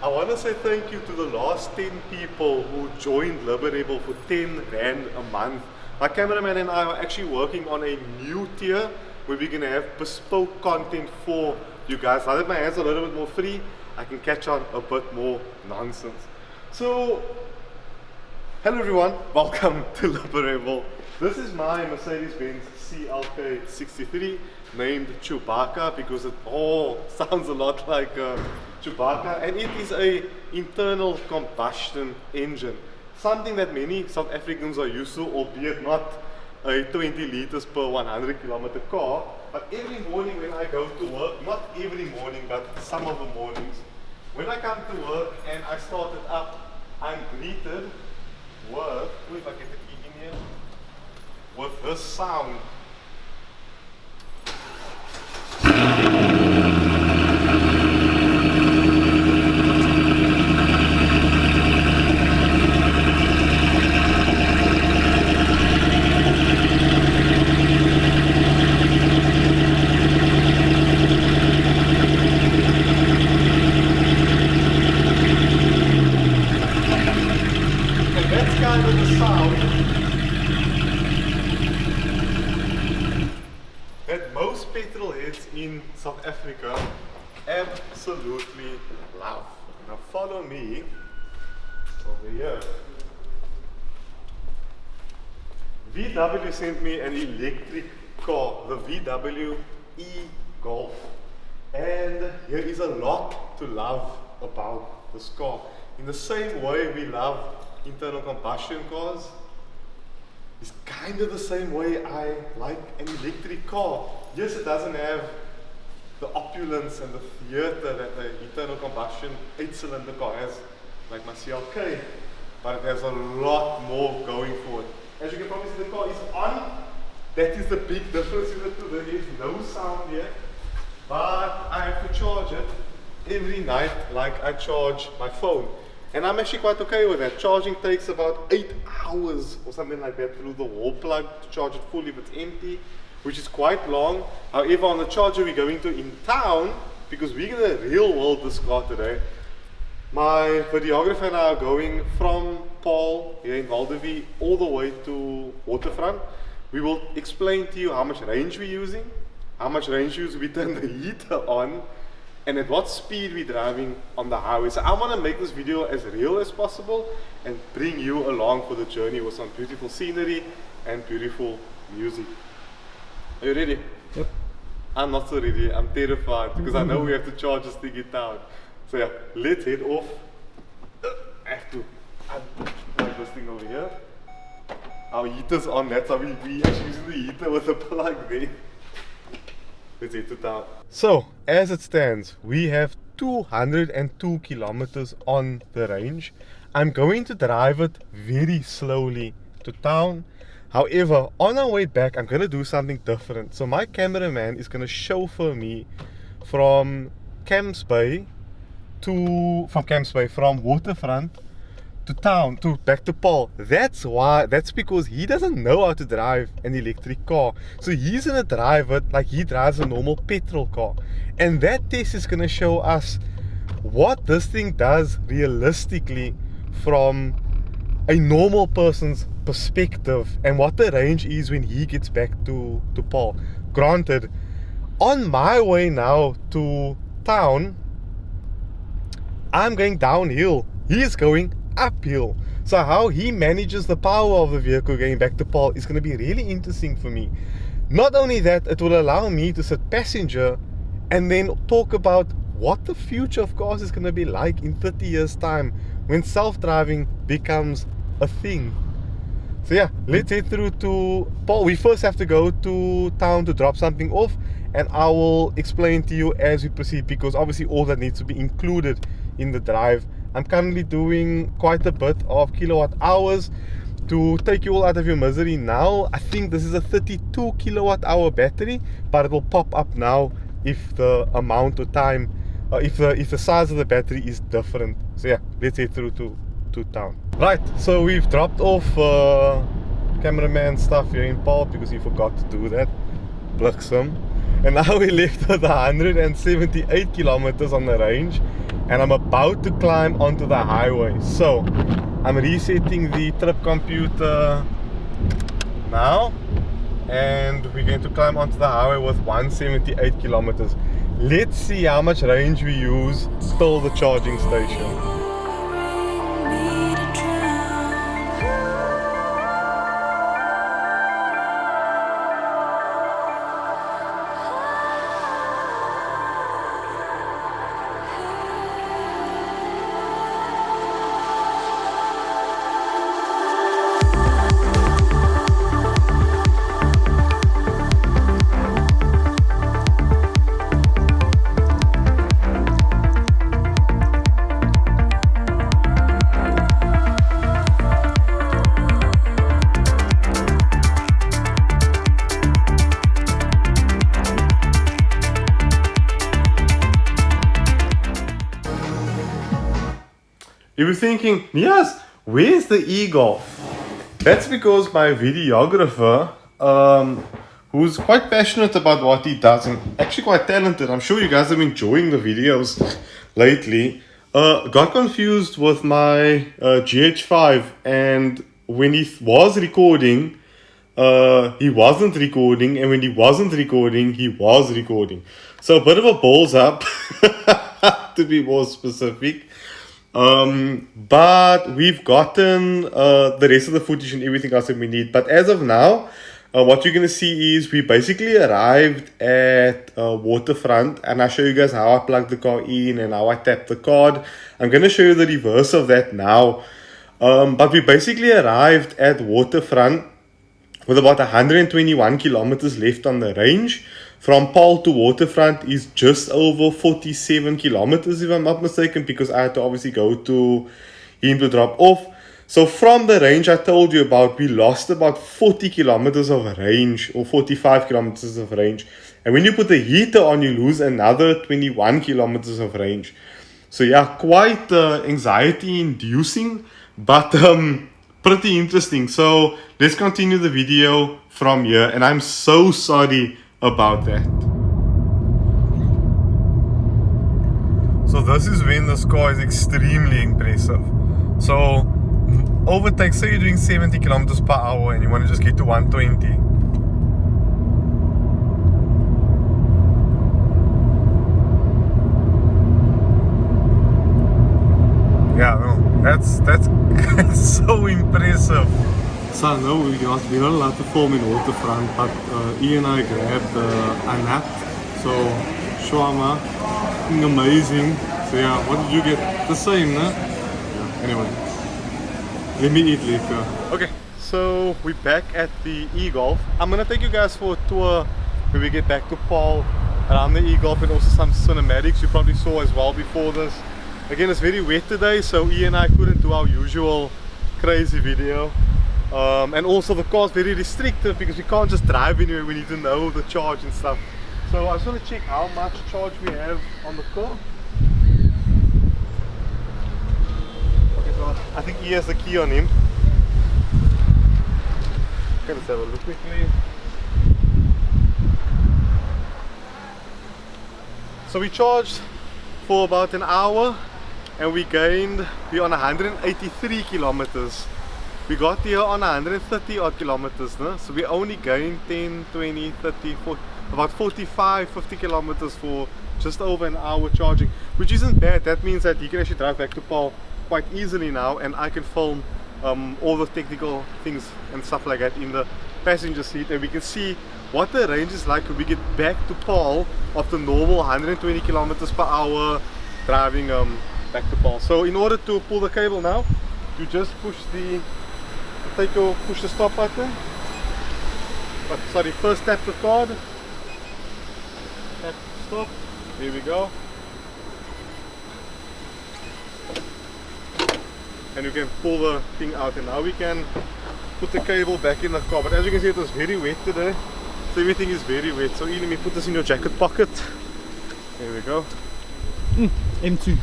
I want to say thank you to the last 10 people who joined Liberebil for 10 Rand a month. My cameraman and I are actually working on a new tier where we're going to have bespoke content for you guys. Now that my hands are a little bit more free, I can catch on a bit more nonsense. So, hello everyone, welcome to Liberebil. This is my Mercedes-Benz CLK 63 named Chewbacca because it all sounds a lot like Chewbacca, and it is a internal combustion engine, something that many South Africans are used to, albeit not a 20 liters per 100 kilometer car. But every morning when I go to work, not every morning but some of the mornings, when I come to work and I start it up, I'm greeted with, if I get the key in here, with this sound. That most petrol heads in South Africa absolutely love. Now follow me over here. VW sent me an electric car, the VW e-Golf, and here is a lot to love about this car. In the same way we love internal combustion cars, it's kind of the same way I like an electric car. Yes, it doesn't have the opulence and the theatre that the internal combustion 8-cylinder car has, like my CLK, but it has a lot more going for it. As you can probably see, the car is on. That is the big difference in the two. There is no sound here, but I have to charge it every night like I charge my phone. And I'm actually quite okay with that. Charging takes about 8 hours or something like that through the wall plug to charge it fully if it's empty, which is quite long. However, on the charger we're going to in town, because we're going to real world this car today, my videographer and I are going from Paul here in Valdevi all the way to Waterfront. We will explain to you how much range we're using, how much range we turn the heater on, and at what speed we're driving on the highway. So I want to make this video as real as possible and bring you along for the journey with some beautiful scenery and beautiful music. Are you ready? Yep. I'm not so ready. I'm terrified because I know we have to charge this thing in town. So yeah, let's head off. I have to plug this thing over here. Our heater's on, that's how we actually using the heater with the plug there. Let's head to town. So, as it stands, we have 202 kilometers on the range. I'm going to drive it very slowly to town. However, on our way back, I'm going to do something different. So my cameraman is going to chauffeur me from from Waterfront to town, back to Paul. That's because he doesn't know how to drive an electric car. So he's gonna drive it like he drives a normal petrol car. And that test is gonna show us what this thing does realistically from a normal person's perspective and what the range is when he gets back to Paul. Granted, on my way now to town, I'm going downhill. He is going uphill. So how he manages the power of the vehicle going back to Paul is going to be really interesting for me. Not only that, it will allow me to sit passenger and then talk about what the future of cars is going to be like in 30 years time when self-driving becomes a thing. So yeah, let's head through to Paul. We first have to go to town to drop something off, and I will explain to you as we proceed, because obviously all that needs to be included in the drive. I'm currently doing quite a bit of kilowatt hours to take you all out of your misery now. I think this is a 32 kilowatt hour battery, but it will pop up now if the amount of time, if the size of the battery is different. So yeah, let's head through to town. Right, so we've dropped off cameraman stuff here in Paul because he forgot to do that. Bliksem. And now we left with 178 kilometers on the range. and I'm about to climb onto the highway. So I'm resetting the trip computer now, and we're going to climb onto the highway with 178 kilometers. Let's see how much range we use till the charging station. If you're thinking, Niyaaz, where's the e-golf? That's because my videographer, who's quite passionate about what he does and actually quite talented, I'm sure you guys have been enjoying the videos lately, got confused with my GH5, and when he was recording, he wasn't recording, and when he wasn't recording, he was recording. So a bit of a balls up, to be more specific. But we've gotten the rest of the footage and everything else that we need. But as of now, what you're going to see is we basically arrived at Waterfront, and I'll show you guys how I plugged the car in and how I tapped the card. I'm going to show you the reverse of that now. But we basically arrived at Waterfront with about 121 kilometers left on the range. From Paarl to Waterfront is just over 47 kilometers, if I'm not mistaken, because I had to obviously go to him to drop off. So from the range I told you about, we lost about 40 kilometers of range, or 45 kilometers of range. And when you put the heater on, you lose another 21 kilometers of range. So yeah, quite anxiety inducing, but pretty interesting. So let's continue the video from here, and I'm so sorry about that. So this is when this car is extremely impressive. So overtake, say you're doing 70 kilometers per hour and you want to just get to 120. Yeah, no, that's that's so impressive. So no, we're not allowed to film in Waterfront, but E and I grabbed a nap. So shawarma, amazing. So yeah, what did you get? The same, no? Yeah. Anyway, let me eat later. Okay, so we're back at the e-golf. I'm gonna take you guys for a tour when we get back to Paarl around the e-golf, and also some cinematics you probably saw as well before this. Again, it's very wet today, so E and I couldn't do our usual crazy video. And also the car's very restrictive because we can't just drive anywhere, we need to know the charge and stuff. So I just want to check how much charge we have on the car. Okay, so I think he has the key on him. Okay, let's have a look quickly. So we charged for about an hour and we're on 183 kilometers. We got here on 130 odd kilometers, no? So we only gained 10, 20, 30, 40, about 45, 50 kilometers for just over an hour charging, which isn't bad. That means that you can actually drive back to Paarl quite easily now, and I can film all the technical things and stuff like that in the passenger seat, and we can see what the range is like when we get back to Paarl of the normal 120 kilometers per hour driving back to Paarl. So in order to pull the cable now, you just push the stop button. But sorry, first tap the card, tap stop, there we go, and you can pull the thing out, and now we can put the cable back in the car. But as you can see, it was very wet today, so everything is very wet. So let me put this in your jacket pocket. There we go. M2.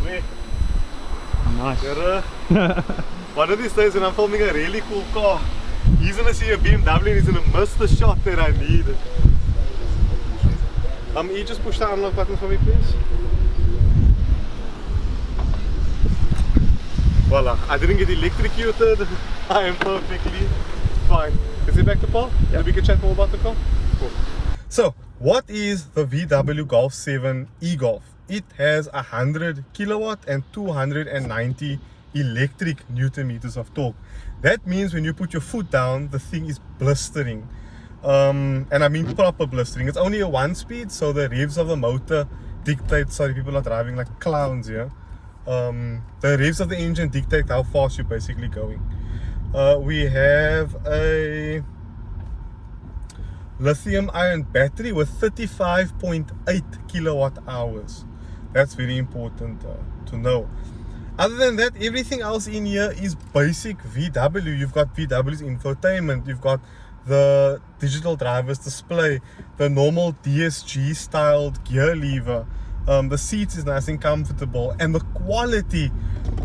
Where? Nice. One of these days when I'm filming a really cool car, he's gonna see a BMW and he's gonna miss the shot that I need. You just push the unlock button for me, please. Voila, I didn't get electrocuted. I am perfectly fine. Is it back to Paul? Yeah. We can chat more about the car? Cool. So, what is the VW Golf 7 e-Golf? It has 100 kilowatt and 290 electric Newton meters of torque. That means when you put your foot down, the thing is blistering. And I mean proper blistering. It's only a 1-speed, so the revs of the motor dictate. Sorry, people are driving like clowns here. The revs of the engine dictate how fast you're basically going. We have a lithium ion battery with 35.8 kilowatt hours. That's very important to know. Other than that, everything else in here is basic VW. You've got VW's infotainment, you've got the digital driver's display, the normal DSG styled gear lever. The seats is nice and comfortable, and the quality,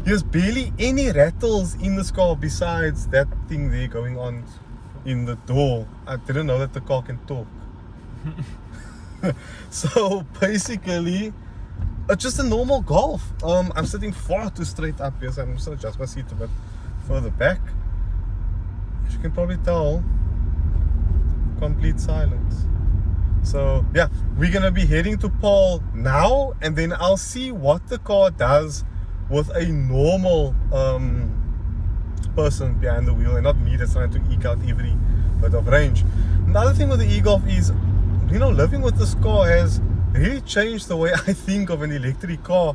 there's barely any rattles in this car besides that thing there going on in the door. I didn't know that the car can talk. So basically, it's just a normal Golf. I'm sitting far too straight up here, so I'm just gonna adjust my seat a bit further back. As you can probably tell, complete silence. So yeah, we're gonna be heading to Paul now, and then I'll see what the car does with a normal person behind the wheel and not me that's trying to eke out every bit of range. Another thing with the e-Golf is, you know, living with this car has really changed the way I think of an electric car.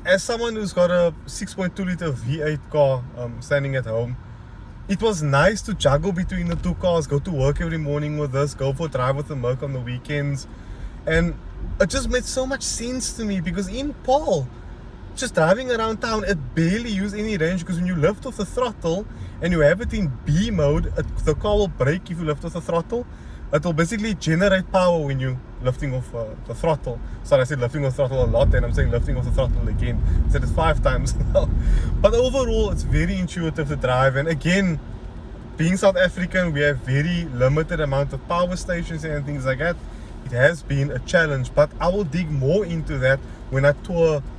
As someone who's got a 6.2 liter V8 car standing at home, it was nice to juggle between the two cars, go to work every morning with this, go for a drive with the Merc on the weekends, and it just made so much sense to me, because in Paul, just driving around town, it barely used any range, because when you lift off the throttle and you have it in B mode, the car will brake if you lift off the throttle. It will basically generate power when you're lifting off the throttle. Sorry, I said lifting off the throttle a lot, and I'm saying lifting off the throttle again. I said it 5 times now. But overall, it's very intuitive to drive. And again, being South African, we have very limited amount of power stations and things like that. It has been a challenge, but I will dig more into that when I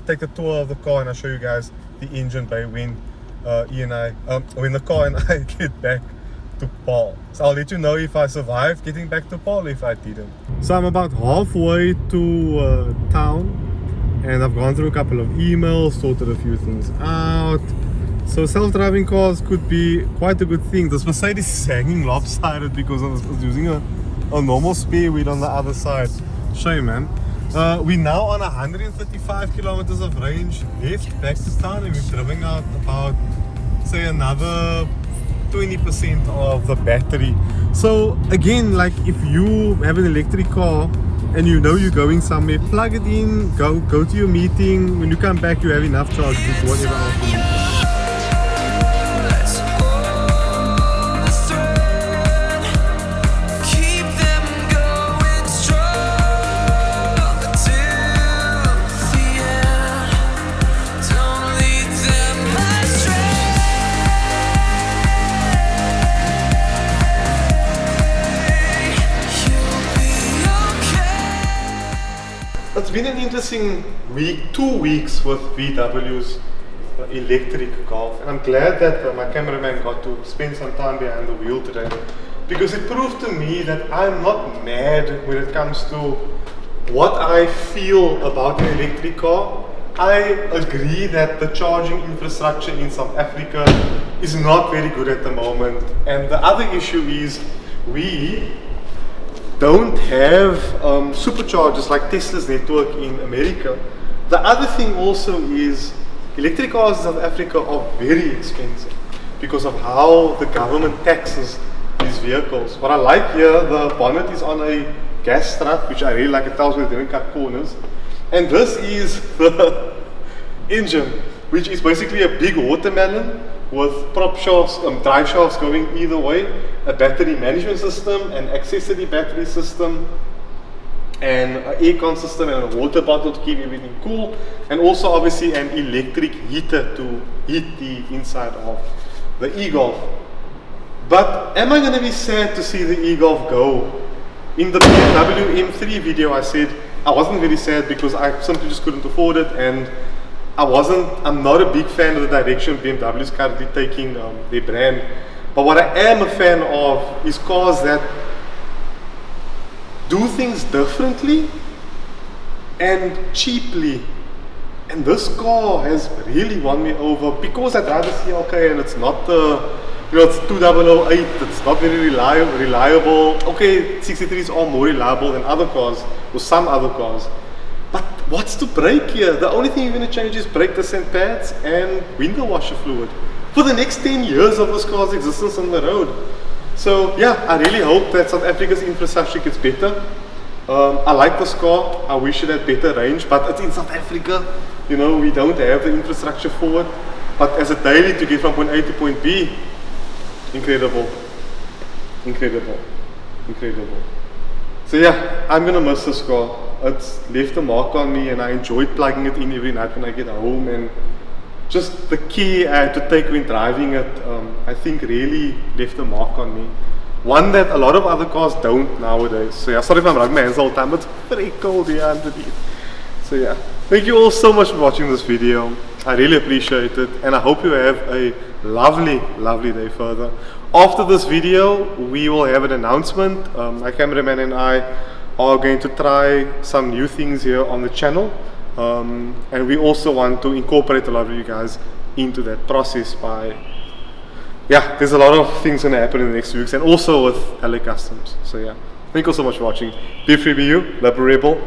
take a tour of the car, and I'll show you guys the engine bay when when the car and I get back to Paul. So I'll let you know if I survived getting back to Paul, if I didn't. So I'm about halfway to town, and I've gone through a couple of emails, sorted a few things out. So self-driving cars could be quite a good thing. This Mercedes is hanging lopsided because I was using a normal spare wheel on the other side. Shame, man. We're now on 135 kilometers of range left back to town, and we're driving out about, say, another 20% of the battery. So again, like, if you have an electric car and you know you're going somewhere, plug it in, go to your meeting. When you come back, you have enough charge to do whatever else you need. It's been an interesting week, 2 weeks with VW's electric Golf, and I'm glad that my cameraman got to spend some time behind the wheel today, because it proved to me that I'm not mad when it comes to what I feel about an electric car. I agree that the charging infrastructure in South Africa is not very good at the moment, and the other issue is we don't have superchargers like Tesla's network in America. The other thing also is electric cars in South Africa are very expensive because of how the government taxes these vehicles. What I like here, the bonnet is on a gas strut, which I really like. It tells me they don't cut corners. And this is the engine, which is basically a big watermelon with prop shafts, drive shafts going either way, a battery management system, an accessory battery system, and an aircon system, and a water bottle to keep everything cool, and also obviously an electric heater to heat the inside of the e-Golf. But am I going to be sad to see the e-Golf go? In the BMW M3 video I said I wasn't very sad because I simply just couldn't afford it, and I'm not a big fan of the direction BMW is currently taking their brand. But what I am a fan of is cars that do things differently and cheaply. And this car has really won me over because I drive the CLK and it's not the, it's 2008, it's not very reliable. Okay, 63s are more reliable than other cars, or some other cars. But what's to break here? The only thing you're going to change is brake descent pads and window washer fluid for the next 10 years of this car's existence on the road. So yeah, I really hope that South Africa's infrastructure gets better. I like this car, I wish it had better range, but it's in South Africa, we don't have the infrastructure for it. But as a daily to get from point A to point B, incredible. So yeah, I'm gonna miss this car. It's left a mark on me and I enjoyed plugging it in every night when I get home, and just the key I had to take when driving it, I think really left a mark on me. One that a lot of other cars don't nowadays. So yeah, sorry if I'm rubbing my hands all the time, but it's very cold here underneath. So yeah, thank you all so much for watching this video. I really appreciate it, and I hope you have a lovely day further. After this video, we will have an announcement. My cameraman and I are going to try some new things here on the channel. And we also want to incorporate a lot of you guys into that process by, yeah, there's a lot of things going to happen in the next 2 weeks, and also with LA Customs. So yeah, thank you so much for watching. Be free, be you, Liberebil.